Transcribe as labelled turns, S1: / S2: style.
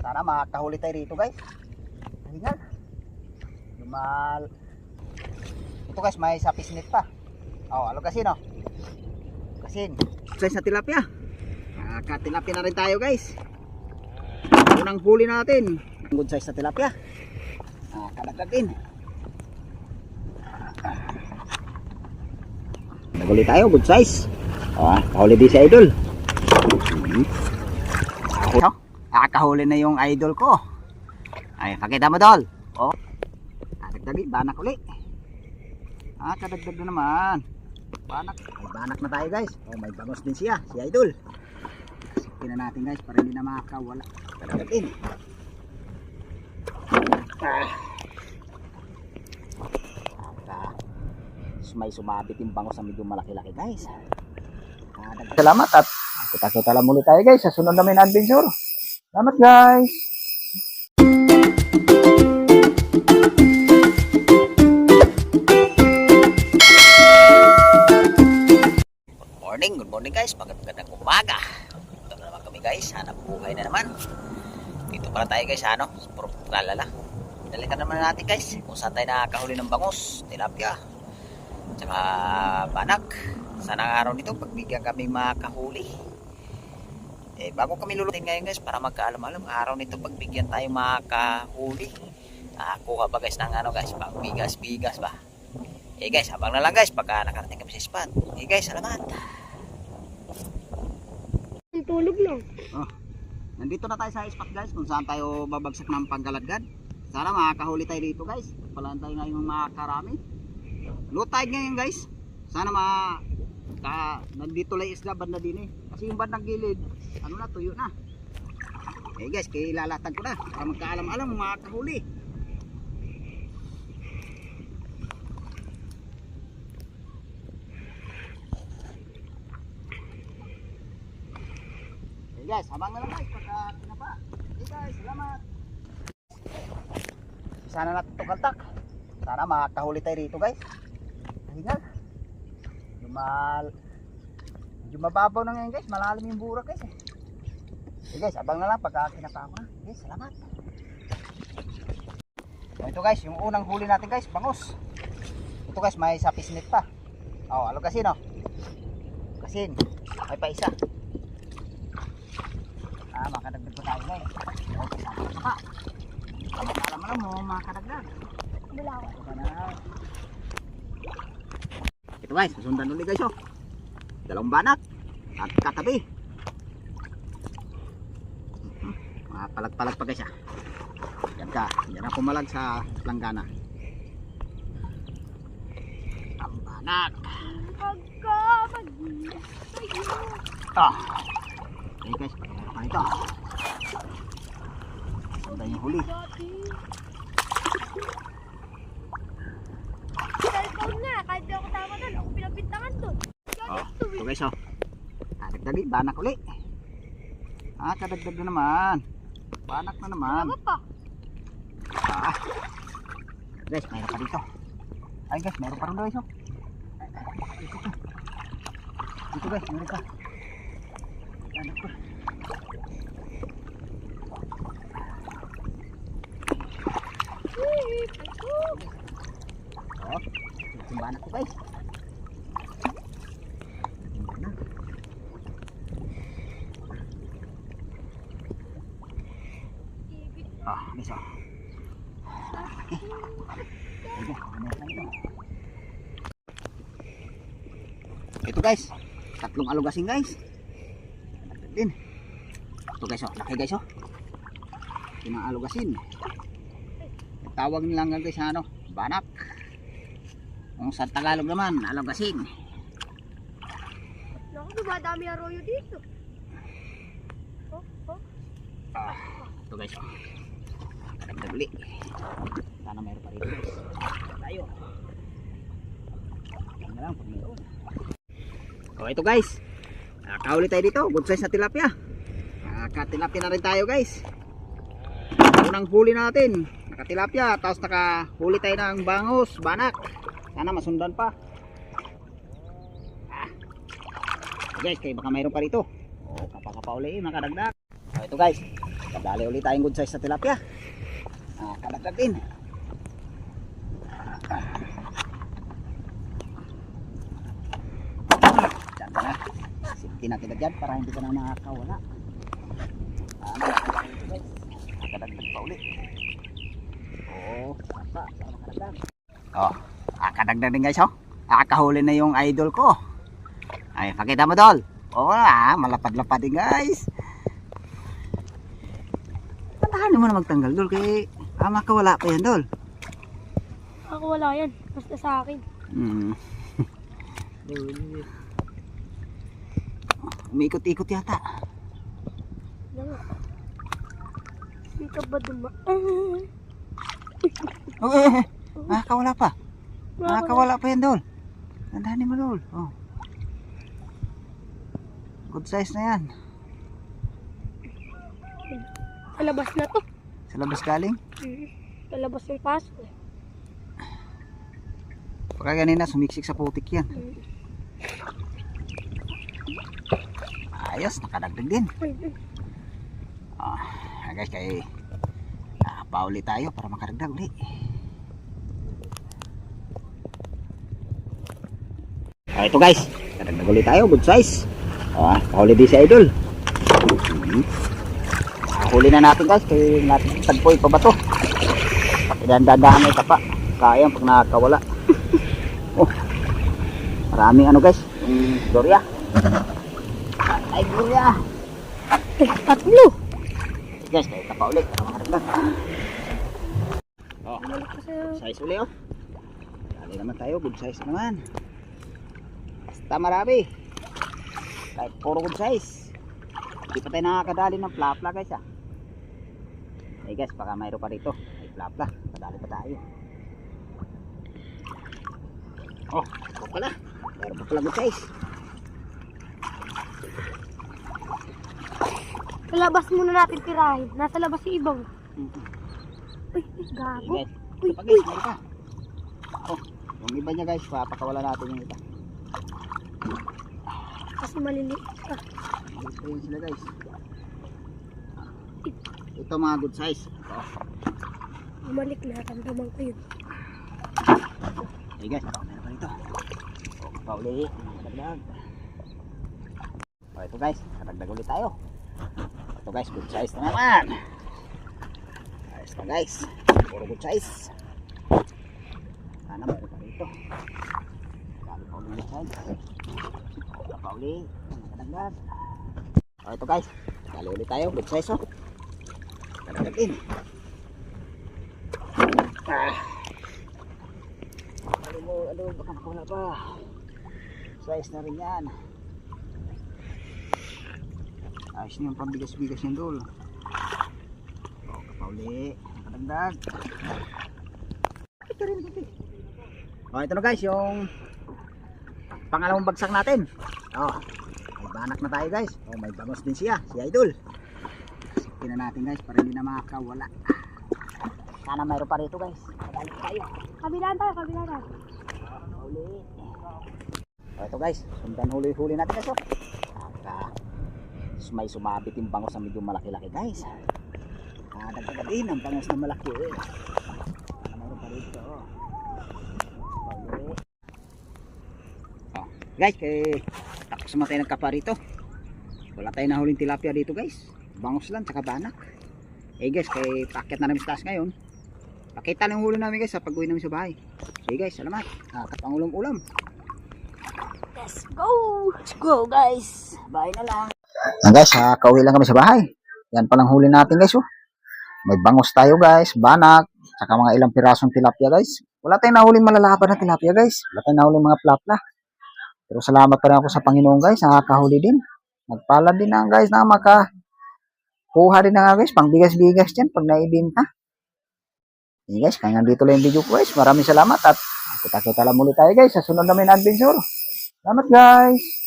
S1: Sana makahuli tayo rito guys. Hingal. Lumal. Ito guys, may sapisnit pa. Oh, alo kasi no. Kasin. Size na tilapia. Nakatilapia na rin tayo guys. Unang huli natin. Good size na tilapia. Kadagdag din. Naguli tayo, good size. Kahuli din si idol. Nakakahuli na yung idol ko. Ay, pakita mo dol. Kadagdag, banak uli. Kadagdag na naman. Banak. Ay, banak na tayo guys. May bangos din siya, si idol. Sikin na natin guys para hindi na makakawala. Kadagdag din. May sumabit yung bangos na medyo malaki-laki guys. Salamat at kita-kita lang muli tayo guys sa sunod namin adventure. Salamat guys. Good morning guys, magandang umaga. Ito na naman kami guys, hanap buhay na naman. Dito pala tayo guys, ano, puro kalala. Dalikan naman natin guys kung saan tayo nakakahuli ng bangos, tilapia, tsaka banak. Sana araw nito pagbigyan kami makahuli. Bago kami lulutin ngayon guys para magkaalam-alam, araw nito pagbigyan tayo makahuli. Kuha ba guys ng ano guys, pang bigas-bigas ba. Guys, habang na lang guys pagka nakarating kami sa spot. Guys, salamat.
S2: Tulog lang.
S1: Nandito na tayo sa spot guys kung saan tayo babagsak ng panggaladgad. Sana makakahuli tayo dito guys. Palaan tayo ngayon makakarami. Low tide ngayon guys. Sana nandito lang isda banda din kasi yung bandang gilid ano na, tuyo na. Guys, kilalatag ko na para magkaalam-alam makakahuli. Guys, habang na lang guys pagka kinapa. Guys, salamat. Sana natin ito kaltak. Sana makakahuli tayo rito guys. Hingal. Medyo mababaw na ngayon guys, malalim yung burak guys. Guys, abang na lang pagka kinapa ako na. Guys, salamat. Ito guys, yung unang huli natin guys, bangos. Ito guys, may sapisnit pa. Alo kasi no. Kasin, may pa isa. Makadagdag pa tayo guys. Alam mo, makadagdag. Ito guys, susundan ulit guys. Dalawang banak at katabi. Palag-palag pa guys. Yan na pumalag sa langgana. Ang banak. Guys, pagkakaroon ito. Sundan yung huli.
S2: Cellphone na, kahit di ako tama doon, ako pinabintangan doon.
S1: Ito guys, kadagdag, banak ulit. Kadagdag na naman. Banak na naman.
S2: Ano pa?
S1: Guys, mayroon pa dito. Ay guys, mayroon pa rin guys. Dito guys, mayroon pa. Banak ko. Yung banak ko guys. Guys, ito guys, tatlong alugasin guys. Din. Ito guys, laki guys. Pinaalugasin. Tawag nilang guys ano, banak. Kung sa Tagalog naman, alugasin.
S2: Naku, dumadami arroyo dito.
S1: Ito guys, kadagdag ulit. Sana mayroon pa rin guys. Tayo. Yan na lang pag mayroon. Ito guys, nakahuli tayo dito. Good size na tilapia. Nakatilapia na rin tayo guys. Unang huli natin, nakatilapia. Tapos nakahuli tayo ng bangos, banak. Sana masundan pa. Guys, kaya baka mayroon pa rito. Kapaka pa uli, nakadagdag. Ito guys, Kadali ulit tayong good size sa tilapia. Kadagdag din. Diyan ka na. Safety natin na dyan para hindi ka na nakakawala. Kadagdag pa ulit. Oo, para makadagdag. Kadagdag din guys, Kakahuli na yung idol ko. Ay, pakita mo, Dol. Malapad-lapad din guys. Tahan mo na magtanggal, Dol, kay makawala pa yan, Dol.
S2: Ako wala yan. Basta sa akin.
S1: Umiikot-ikot yata.
S2: Hindi ka ba duma?
S1: Makawala pa. Makawala pa yan, Dol. Tandaan mo, Dol. Good size na yan.
S2: Sa labas na to.
S1: Sa labas galing.
S2: Sa labas yung paso.
S1: Pagka ganina sumiksik sa putik yan. Ayos, nakadagdag din. Guys, kay pauli tayo para makaragdag ulit. Ito guys, kadagdag ulit tayo, good size. Pauli din si idol. Huli na natin guys, kaya natin tagpoy pa ba to. Dandahan ito pa. Sayang pag nakakawala. Maraming ano guys, yung Gloria. Ay Gloria.
S2: Tatlo.
S1: Guys, kaya ito pa ulit para makaragdag. Size ulit Dali naman tayo, good size naman. Basta marami. Kahit puro good size. Hindi pa tayo nakakadali ng plapla guys Hey guys, baka mayroon pa rito. Ay plapla, kadali pa tayo. Ito pala. Mayroon pa pala good size.
S2: Sa labas muna natin tirahin. Nasa labas yung ibang. Uy, gago.
S1: Hey guys, ito pa guys, mayroon pa. Yung iba niya guys, papakawala natin yung iba.
S2: Kasi maliliit ka.
S1: Ito yun sila guys. Ito mga good size.
S2: Bumalik na, tamdaman ko yun.
S1: Hey guys, baka meron pa rito. Pauli, kadagdag. Ito guys, kadagdag ulit tayo. Ito guys, good size na naman. Ayos na guys, puro good size. Sana meron pa rito. Dali pa ulit size. Pauli, kadagdag. Ito guys, dali ulit tayo, good size kadagdag din. Ano, baka nakawala pa. Size na rin yan. Ayos na yung pambigas-bigas yung Dol. Kapauli, kadagdag. Ito rin, ito na guys, yung pangalawang bagsak natin. May banak na tayo guys. May bangos din siya, si Idol. Tingnan natin guys para hindi na makakawala. Sana mayroon pa rito guys. Kadalik tayo.
S2: Kabilaan tayo.
S1: Ito guys, sundan huli-huli natin guys. May sumabit yung bangos na medyo malaki-laki guys. Dagdagan din ang bangos na malaki. Sana mayroon pa rito. Guys, tapos naman tayo nagkapa rito. Wala tayong nahuling tilapia dito guys. Bangos lang, tsaka banak. Guys, packet na namin sa taas ngayon. Pakita lang huli namin guys sa pag-uwi namin sa bahay. Guys, salamat. Pangulam-ulam.
S2: Let's go! Let's go guys!
S1: Bahay na lang. Guys, kauwi lang kami sa bahay. Yan palang huli natin guys. May bangos tayo guys, banak, tsaka mga ilang pirasong tilapia guys. Wala tayong nahuling malalaban na tilapia guys. Wala tayong nahuling mga plapla. Pero salamat pa rin ako sa Panginoon guys, nakakahuli din. Nagpalad din na guys na kuha din na nga guys, pang bigas-bigas dyan pag naibinta. Guys, kaya nandito lang yung video ko guys. Maraming salamat at kita-kita lang muli tayo guys sa sunod namin adventure. Salamat guys!